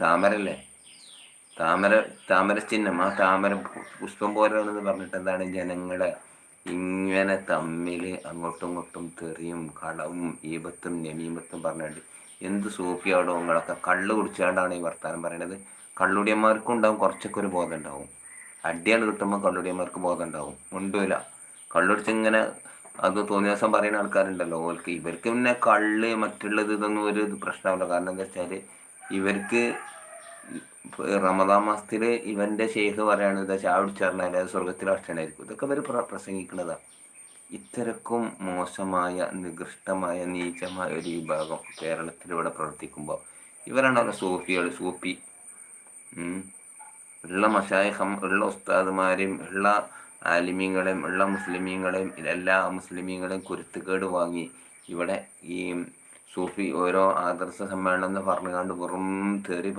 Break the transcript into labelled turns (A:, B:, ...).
A: താമരല്ലേ, താമര താമര ചിഹ്നം, ആ താമര പുഷ്പം പോലെയാണെന്ന് പറഞ്ഞിട്ട് എന്താണ് ജനങ്ങളെ ഇങ്ങനെ തമ്മിൽ അങ്ങോട്ടും ഇങ്ങോട്ടും തെറിയും കളവും ഈബത്തും നമീമത്തും പറഞ്ഞിട്ട് എന്ത് സൂഫിയാടോ നിങ്ങളൊക്കെ കള്ള് കുടിച്ചാണ്ടാണ് ഈ വർത്താനം പറയണത്. കള്ളുടിയന്മാർക്കും ഉണ്ടാവും കുറച്ചൊക്കെ ഒരു ബോധം ഉണ്ടാവും. അടിയാണ് കിട്ടുമ്പോൾ കള്ളുടിയന്മാർക്ക് ബോധം ഉണ്ടാവും, മുണ്ടൂല. കള്ളുടിച്ചിങ്ങനെ അത് തോന്നിയ ദിവസം പറയുന്ന ആൾക്കാരുണ്ടല്ലോ, ഓർക്ക് ഇവർക്ക് പിന്നെ കള്ള് മറ്റുള്ളത് ഇതൊന്നും ഒരു പ്രശ്നമല്ല. കാരണം എന്താ വെച്ചാൽ ഇവർക്ക് റമദാൻ മാസത്തിൽ ഇവൻ്റെ ഷെയ്ഖ് പറയാണ് ഇതാ ചായ കുടിച്ചറിഞ്ഞാൽ അത് സ്വർഗത്തിലെ ഭക്ഷണമായിരിക്കും. ഇതൊക്കെ ഇവർ പ്രസംഗിക്കുന്നതാണ്. ഇത്തരക്കും മോശമായ നികൃഷ്ടമായ നീചമായ ഒരു വിഭാഗം കേരളത്തിലൂടെ പ്രവർത്തിക്കുമ്പോൾ ഇവരാണല്ലോ സൂപ്പി ഉള്ള മശായിഖം ഉള്ള ഉസ്താദുമാരെയും ഉള്ള ആലിമീങ്ങളെയും ഉള്ള മുസ്ലിമീങ്ങളെയും എല്ലാ മുസ്ലിമീങ്ങളെയും കുരുത്തുകേട് വാങ്ങി ഇവിടെ ഈ സൂഫി ഓരോ ആദർശ സമ്മേളനം എന്ന് പറഞ്ഞുകൊണ്ട് വെറും തെറി